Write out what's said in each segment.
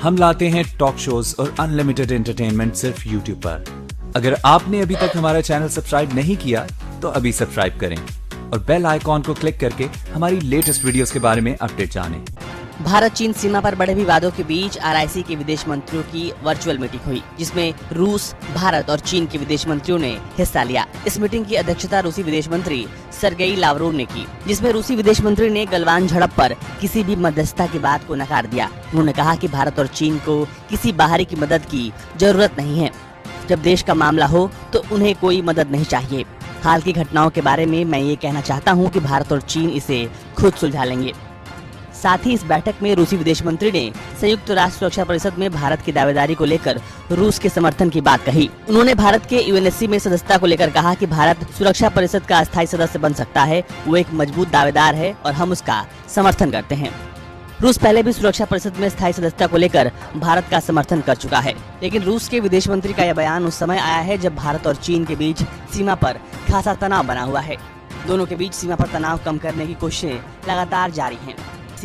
हम लाते हैं talk shows और अनलिमिटेड एंटरटेनमेंट सिर्फ यूट्यूब पर। अगर आपने अभी तक हमारा चैनल सब्सक्राइब नहीं किया तो अभी सब्सक्राइब करें और बेल आइकॉन को क्लिक करके हमारी लेटेस्ट वीडियोस के बारे में अपडेट जानें। भारत चीन सीमा पर बढ़े विवादों के बीच RIC के विदेश मंत्रियों की वर्चुअल मीटिंग हुई, जिसमें रूस, भारत और चीन के विदेश मंत्रियों ने हिस्सा लिया। इस मीटिंग की अध्यक्षता रूसी विदेश मंत्री सर्गेई लावरोव ने की, जिसमें रूसी विदेश मंत्री ने गलवान झड़प पर किसी भी मध्यस्थता की बात को नकार दिया। उन्होंने कहा कि भारत और चीन को किसी बाहरी की मदद की जरूरत नहीं है। जब देश का मामला हो तो उन्हें कोई मदद नहीं चाहिए। हाल की घटनाओं के बारे में मैं ये कहना चाहता हूँ कि भारत और चीन इसे खुद सुलझा लेंगे। साथ ही इस बैठक में रूसी विदेश मंत्री ने संयुक्त राष्ट्र सुरक्षा परिषद में भारत की दावेदारी को लेकर रूस के समर्थन की बात कही। उन्होंने भारत के UNSC में सदस्यता को लेकर कहा कि भारत सुरक्षा परिषद का अस्थायी सदस्य बन सकता है, वो एक मजबूत दावेदार है और हम उसका समर्थन करते हैं। रूस पहले भी सुरक्षा परिषद में स्थायी सदस्यता को लेकर भारत का समर्थन कर चुका है, लेकिन रूस के विदेश मंत्री का यह बयान उस समय आया है जब भारत और चीन के बीच सीमा पर खासा तनाव बना हुआ है। दोनों के बीच सीमा पर तनाव कम करने की कोशिशें लगातार जारी हैं।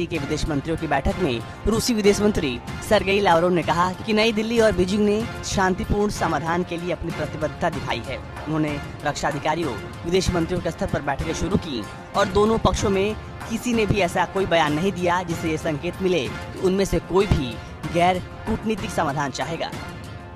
के विदेश मंत्रियों की बैठक में रूसी विदेश मंत्री सर्गेई लावरोव ने कहा कि नई दिल्ली और बीजिंग ने शांतिपूर्ण समाधान के लिए अपनी प्रतिबद्धता दिखाई है। उन्होंने रक्षा अधिकारियों, विदेश मंत्रियों के स्तर पर बैठकें शुरू की और दोनों पक्षों में किसी ने भी ऐसा कोई बयान नहीं दिया जिससे ये संकेत मिले कि उनमें से कोई भी गैर कूटनीतिक समाधान चाहेगा।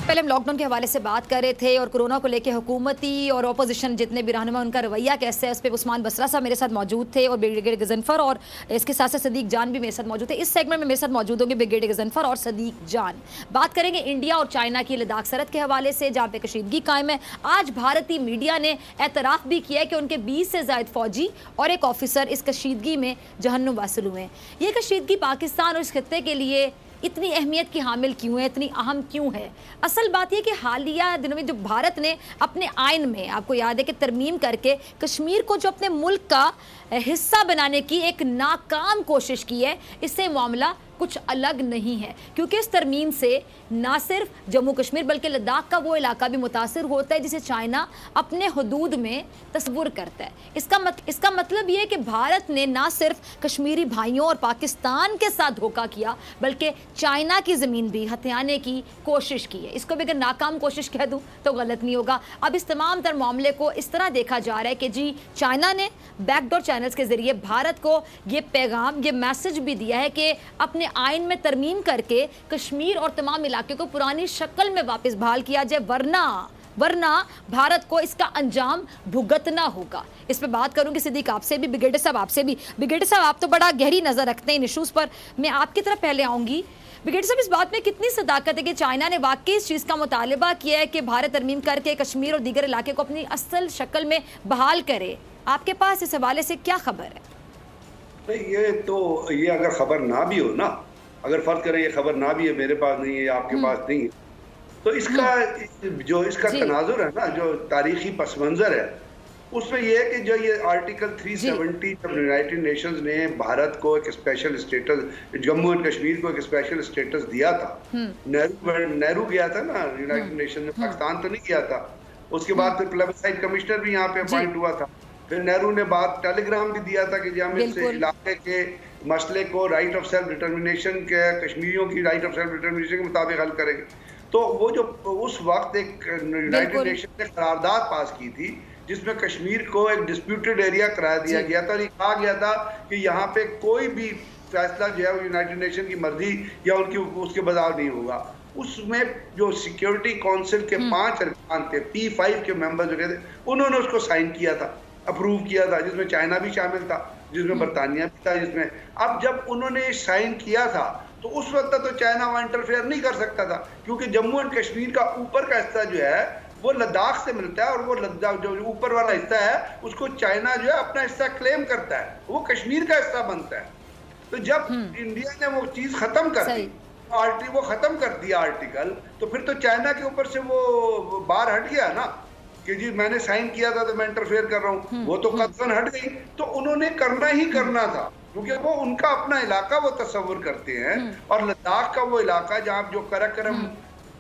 पहले हम लॉकडाउन के हवाले से बात कर रहे थे और कोरोना को लेकर हुकूमती और ऑपोजिशन जितने भी रहनुमा उनका रवैया कैसे है, उस पर उस्मान बसरा साहब मेरे साथ मौजूद थे और ब्रिगेडियर गजनफर और इसके साथ साथ सदीक जान भी मेरे साथ मौजूद थे। इस सेगमेंट में मेरे साथ मौजूद होंगे ब्रिगेडियर गजनफर और सदीक जान। बात करेंगे इंडिया और चाइना की लद्दाख सरहद के हवाले से, जहाँ पे कशीदगी कायम है। आज भारतीय मीडिया ने एतराफ़ भी किया है कि उनके 20 से ज़ायद फौजी और एक ऑफिसर इस कशीदगी में जहन्नुम वासिल हुए हैं। ये कशीदगी पाकिस्तान और इस खत्ते के लिए इतनी अहमियत की हामिल क्यों है, इतनी अहम क्यों है? असल बात यह कि हालिया दिनों में जो भारत ने अपने आइन में, आपको याद है कि तरमीम करके कश्मीर को जो अपने मुल्क का हिस्सा बनाने की एक नाकाम कोशिश की है, इससे मामला कुछ अलग नहीं है, क्योंकि इस तरमीम से ना सिर्फ जम्मू कश्मीर बल्कि लद्दाख का वो इलाका भी मुतासिर होता है जिसे चाइना अपने हदूद में तस्वुर करता है। इसका मतलब ये है कि भारत ने ना सिर्फ कश्मीरी भाइयों और पाकिस्तान के साथ धोखा किया बल्कि चाइना की ज़मीन भी हथियाने की कोशिश की है। इसको भी अगर नाकाम कोशिश कह दूँ तो गलत नहीं होगा। अब इस तमाम तर मामले को इस तरह देखा जा रहा है कि जी चाइना ने बैकडोर चैनल्स के ज़रिए भारत को ये पैगाम, ये मैसेज भी दिया है कि अपने आइन में तरमीम करके कश्मीर और तमाम इलाके को पुरानी शक्ल में वापस बहाल किया जाए, वरना भारत को इसका अंजाम भुगतना होगा। इस पे बात करूंगी सिद्दीक आपसे भी, ब्रिगेडियर साहब आपसे भी। ब्रिगेडियर साहब, आप तो बड़ा गहरी नज़र रखते हैं इन इशूज़ पर, मैं आपकी तरफ पहले आऊँगी। ब्रिगेडियर साहब, इस बात में कितनी सदाकत है कि चाइना ने वाकई इस चीज़ का मुतालबा किया है कि भारत तरमीम करके कश्मीर और दीगर इलाके को अपनी असल शक्ल में बहाल करे? आपके पास इस हवाले से क्या खबर है? ये अगर खबर ना भी हो ना, अगर फर्ज करें ये खबर ना भी है, मेरे पास नहीं है, आपके पास नहीं है, तो इसका तनाजुर है ना, जो तारीखी पस मंजर है, उसमें यह है कि जो ये आर्टिकल 370 जब यूनाइटेड नेशंस ने भारत को एक special status, Jammu and Kashmir को एक स्पेशल स्टेटस दिया था, नेहरू गया था ना यूनाइटेड नेशन में, पाकिस्तान तो नहीं गया था। उसके बाद फिर प्लेबसाइट कमिश्नर भी यहाँ पे अपॉइंट हुआ था। फिर नेहरू ने बात टेलीग्राम भी दिया था कि जहाँ इस इलाके के मसले को राइट ऑफ सेल्फ डिटर्मिनेशन के, कश्मीरियों की राइट ऑफ सेल्फ डिटर्मिनेशन के मुताबिक हल करेंगे। तो वो जो उस वक्त एक यूनाइटेड नेशन ने करारदाद पास की थी जिसमें कश्मीर को एक डिस्प्यूटेड एरिया करार दिया गया था और ये कहा गया था कि यहाँ पे कोई भी फैसला जो है वो यूनाइटेड नेशन की मर्जी या उसके बजाव नहीं होगा। उसमें जो सिक्योरिटी काउंसिल के 5 अरकान थे, P5 के मेंबर जो थे, उन्होंने उसको साइन किया था, अप्रूव किया था, जिसमें चाइना भी शामिल था, जिसमें बरतानिया भी था, जिसमें अब जब उन्होंने साइन किया था तो उस वक्त तो चाइना वहाँ इंटरफेयर नहीं कर सकता था, क्योंकि जम्मू एंड कश्मीर का ऊपर का हिस्सा जो है वो लद्दाख से मिलता है और वो लद्दाख जो ऊपर वाला हिस्सा है उसको चाइना जो है अपना हिस्सा क्लेम करता है, वो कश्मीर का हिस्सा बनता है। तो जब इंडिया ने वो चीज खत्म कर दी, वो खत्म कर दिया आर्टिकल, तो फिर तो चाइना के ऊपर से वो बार हट गया ना कि जी मैंने साइन किया था तो मैं इंटरफेयर कर रहा हूँ, वो तो कदम हट गई। तो उन्होंने करना ही करना था, क्योंकि वो उनका अपना इलाका वो तस्वुर करते हैं और लद्दाख का वो इलाका जहाँ जो कराकरम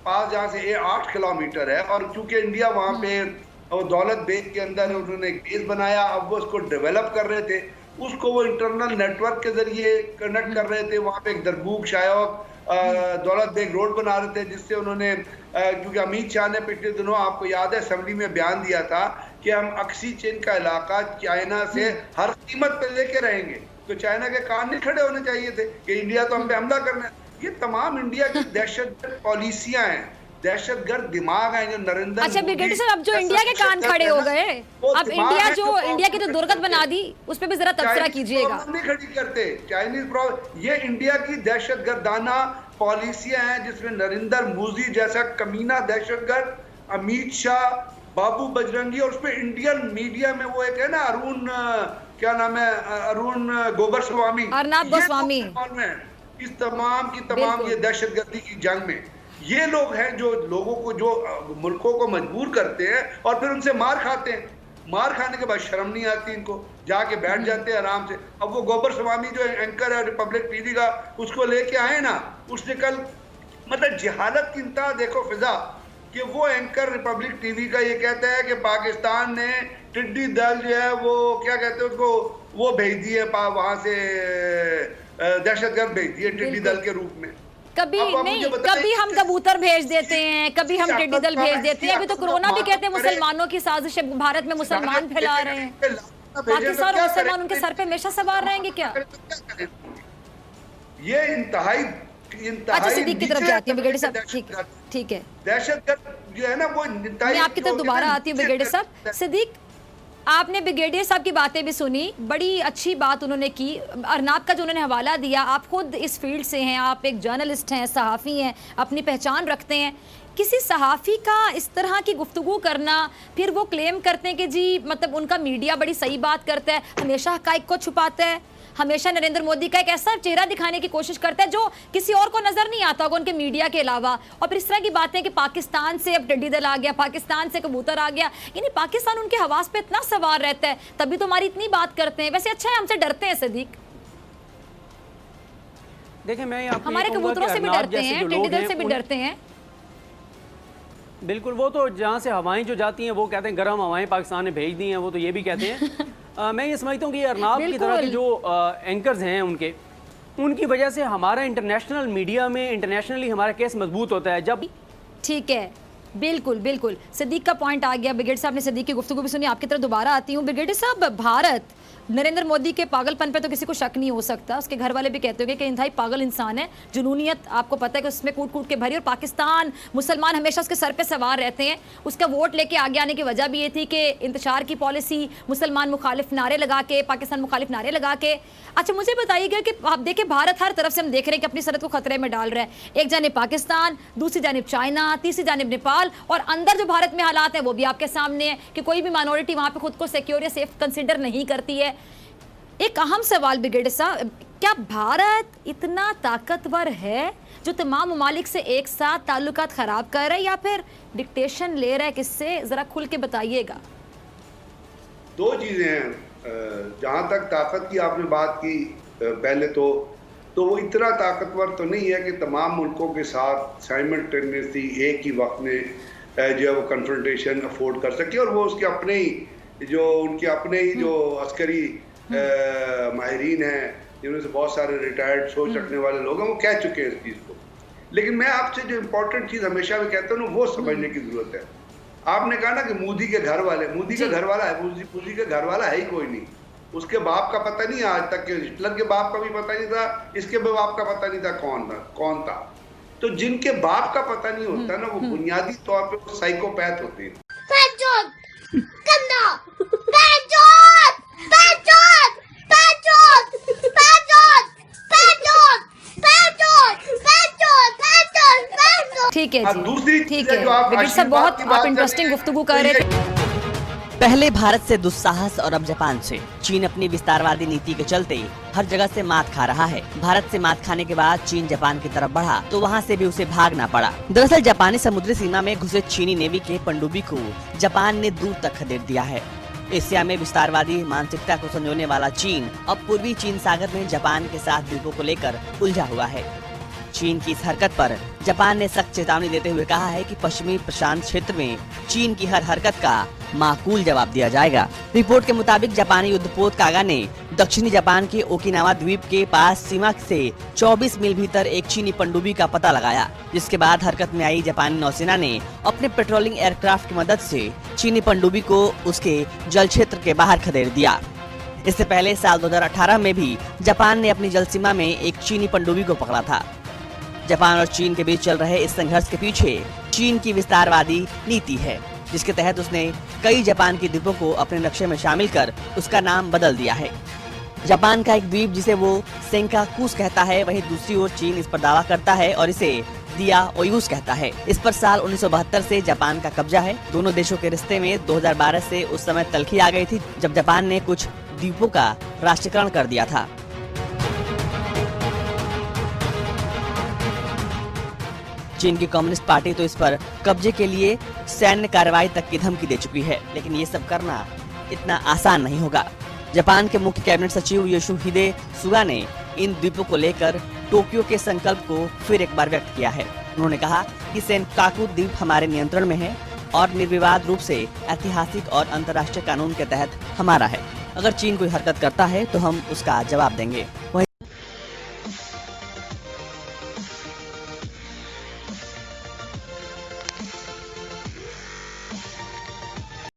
पास जहाँ से 8 किलोमीटर है, और चूंकि इंडिया वहाँ पे दौलत बेग के अंदर उन्होंने एक बेस बनाया, अब वो उसको डेवलप कर रहे थे, उसको वो इंटरनल नेटवर्क के जरिए कनेक्ट कर रहे थे। वहाँ पे एक दरबूक, शायोक, दौलत बेग रोड बना रहे थे, जिससे उन्होंने क्योंकि अमित शाह ने पिछले दिनों आपको याद है असेंबली में बयान दिया था कि हम अक्सी चीन का इलाका चाइना से हर कीमत पे लेके रहेंगे, तो चाइना के कान नहीं खड़े होने चाहिए थे कि इंडिया तो हम पे हमला करना है। ये तमाम इंडिया की दहशतगर्द पॉलिसियां हैं, दहशतगर्द दिमाग हैं जो नरेंद्र अच्छा ब्रिगेडियर साहब, अब जो इंडिया के कान खड़े हो गए, अब इंडिया की जो दुर्गत बना दी उस पर भी जरा तबसरा कीजिएगा। नहीं खड़ी करते चाइनीज ये इंडिया की दहशतगर्दाना पॉलिसियां हैं जिसमें नरेंद्र मोदी जैसा कमीना दहशतगर्द, अमित शाह, बाबू बजरंगी, और उसपे इंडियन मीडिया में वो एक है ना अरुण, क्या नाम है, अरुण गोस्वामी, अर्नब गोस्वामी, इस तमाम की तमाम ये दहशतगर्दी की जंग में ये लोग हैं जो लोगों को, जो मुल्कों को मजबूर करते हैं और फिर उनसे मार खाते हैं। मार खाने के बाद शर्म नहीं आती इनको, जाके बैठ जाते हैं आराम से। अब वो गोस्वामी जो एंकर है रिपब्लिक टीवी का, उसको लेके आए ना, उसने कल मतलब जहालत की इंतहा देखो फिजा, कि वो एंकर रिपब्लिक टीवी का ये कहता है कि पाकिस्तान ने टिड्डी दल जो है वो क्या कहते हैं उसको, वो भेज दिए वहां से दहशतगर्द भेज दिए टिड्डी दल के रूप में। कभी नहीं, कभी हम कबूतर भेज देते हैं, कभी हम टिड्डी दल भेज देते हैं। अभी तो कोरोना भी कहते हैं मुसलमानों की साजिश है, भारत में मुसलमान फैला रहे हैं। पाकिस्तान और मुसलमान उनके सर पे हमेशा सवार रहेंगे क्या? ये इंतहाई अच्छा सिद्दीक की तरफ जाती है ब्रिगेडियर साहब, ठीक है, दहशतगर्द जो है ना वो मैं आपकी तरफ दोबारा आती हूँ ब्रिगेडियर साहब। सिद्दीक, आपने ब्रिगेडियर साहब की बातें भी सुनी, बड़ी अच्छी बात उन्होंने की। अर्नब का जो उन्होंने हवाला दिया, आप खुद इस फील्ड से हैं, आप एक जर्नलिस्ट हैं, सहाफ़ी हैं, अपनी पहचान रखते हैं। किसी सहाफ़ी का इस तरह की गुफ्तगू करना, फिर वो क्लेम करते हैं कि जी मतलब उनका मीडिया बड़ी सही बात करता है, हमेशा हक़ाइक़ को छुपाता है, हमेशा नरेंद्र मोदी का एक ऐसा चेहरा दिखाने की कोशिश करता है जो किसी और को नजर नहीं आता होगा उनके मीडिया के अलावा। और फिर इस तरह की बातें कि पाकिस्तान से अब टिड्डी दल आ गया, पाकिस्तान से कबूतर आ गया, यानी पाकिस्तान उनके हवास पे इतना सवार रहता है, तभी तो हमारी इतनी बात करते हैं। वैसे अच्छा है, हमसे डरते हैं सिद्दीक, देखिए मैं हमारे कबूतरों से भी डरते हैं, टिड्डी दल से भी डरते हैं। बिल्कुल, वो तो जहाँ से हवाएं जो जाती हैं वो कहते हैं गर्म हवाएं पाकिस्तान ने भेज दी हैं, वो तो ये भी कहते हैं। मैं ये समझता हूँ कि अर्नब की तरह के जो एंकर्स हैं उनकी वजह से हमारा इंटरनेशनल मीडिया में इंटरनेशनली हमारा केस मजबूत होता है। जब ठीक है, बिल्कुल बिल्कुल, सिद्दीक का पॉइंट आ गया। ब्रिगेडियर साहब ने सिद्दीक की गुफ्तगू भी सुनी, आपकी तरफ दोबारा आती हूँ। ब्रिगेडियर साहब, भारत नरेंद्र मोदी के पागलपन पे तो किसी को शक नहीं हो सकता, उसके घर वाले भी कहते होंगे कि इंतहाई पागल इंसान है, जुनूनियत आपको पता है कि उसमें कूट कूट के भरी, और पाकिस्तान मुसलमान हमेशा उसके सर पे सवार रहते हैं। उसका वोट लेके आगे आने की वजह भी ये थी कि इंतशार की पॉलिसी, मुसलमान मुखालिफ नारे लगा के, पाकिस्तान मुखालिफ नारे लगा के। अच्छा मुझे बताइएगा कि आप देखें भारत हर तरफ से हम देख रहे हैं कि अपनी सरहद को खतरे में डाल रहा है। एक जानिब पाकिस्तान, दूसरी जानिब चाइना, तीसरी जानिब नेपाल, और अंदर जो भारत में हालात हैं वो भी आपके सामने है कि कोई भी माइनॉरिटी वहाँ पे खुद को सिक्योर या सेफ कंसिडर नहीं करती है। एक अहम सवाल ब्रिगेडियर साहब, क्या भारत इतना ताकतवर है जो तमाम ममालिक से एक साथ ताल्लुकात खराब कर रहा है, या फिर डिक्टेशन ले रहा है? किससे, जरा खुल के बताइएगा। दो चीजें हैं। जहां तक ताकत की आपने बात की, पहले तो वो इतना ताकतवर तो नहीं है कि तमाम मुल्कों के साथ साइमल्टेनियसली एक ही वक्त में जो है वो कन्फ्रंटेशन अफोर्ड कर सके, और वो उसके अपने ही जो उनके अपने ही जो अस्करी माहिरीन हैं, जिनमें से बहुत सारे रिटायर्ड सोच रखने वाले लोग हैं, वो कह चुके हैं इस चीज़ को। लेकिन मैं आपसे जो इम्पोर्टेंट चीज़ हमेशा भी कहता हूँ वो समझने की ज़रूरत है। आपने कहा ना कि मोदी के घर वाले, मोदी का घर वाला है, मोदी का घर वाला है ही कोई नहीं। उसके बाप का पता नहीं आज तक, कि हिटलर के बाप का भी पता नहीं था, इसके बाप का पता नहीं था कौन था। तो जिनके बाप का पता नहीं होता ना, वो बुनियादी तौर पे साइकोपैथ होते हैं। ठीक है जी, दूसरी ठीक है ब्रिगेडियर साहब, बहुत आप इंटरेस्टिंग गुफ्तगू कर रहे थे। पहले भारत से दुस्साहस और अब जापान से। चीन अपनी विस्तारवादी नीति के चलते हर जगह से मात खा रहा है। भारत से मात खाने के बाद चीन जापान की तरफ बढ़ा तो वहाँ से भी उसे भागना पड़ा। दरअसल जापानी समुद्री सीमा में घुसे चीनी नेवी के पनडुब्बी को जापान ने दूर तक खदेड़ दिया है। एशिया में विस्तारवादी मानसिकता को संजोने वाला चीन अब पूर्वी चीन सागर में जापान के साथ द्वीपों को लेकर उलझा हुआ है। चीन की इस हरकत पर जापान ने सख्त चेतावनी देते हुए कहा है कि पश्चिमी प्रशांत क्षेत्र में चीन की हर हरकत का माकूल जवाब दिया जाएगा। रिपोर्ट के मुताबिक जापानी युद्धपोत कागा ने दक्षिणी जापान के ओकिनावा द्वीप के पास सीमा से 24 मील भीतर एक चीनी पनडुब्बी का पता लगाया, जिसके बाद हरकत में आई जापानी नौसेना ने अपने पेट्रोलिंग एयरक्राफ्ट की मदद से चीनी पनडुब्बी को उसके जल क्षेत्र के बाहर खदेड़ दिया। इससे पहले साल 2018 में भी जापान ने अपनी जल सीमा में एक चीनी पनडुब्बी को पकड़ा था। जापान और चीन के बीच चल रहे इस संघर्ष के पीछे चीन की विस्तारवादी नीति है, जिसके तहत उसने कई जापान के द्वीपों को अपने नक्शे में शामिल कर उसका नाम बदल दिया है। जापान का एक द्वीप जिसे वो सेंकाकूस कहता है, वहीं दूसरी ओर चीन इस पर दावा करता है और इसे दिया ओयूस कहता है। इस पर साल 1972 से जापान का कब्जा है। दोनों देशों के रिश्ते में 2012 से उस समय तल्खी आ गई थी, जब जापान ने कुछ द्वीपों का राष्ट्रीयकरण कर दिया था। चीन की कम्युनिस्ट पार्टी तो इस पर कब्जे के लिए सैन्य कार्रवाई तक की धमकी दे चुकी है, लेकिन ये सब करना इतना आसान नहीं होगा। जापान के मुख्य कैबिनेट सचिव योशिहिदे सुगा ने इन द्वीपों को लेकर टोक्यो के संकल्प को फिर एक बार व्यक्त किया है। उन्होंने कहा कि सेनकाकू द्वीप हमारे नियंत्रण में है और निर्विवाद रूप से ऐतिहासिक और अंतर्राष्ट्रीय कानून के तहत हमारा है। अगर चीन कोई हरकत करता है तो हम उसका जवाब देंगे।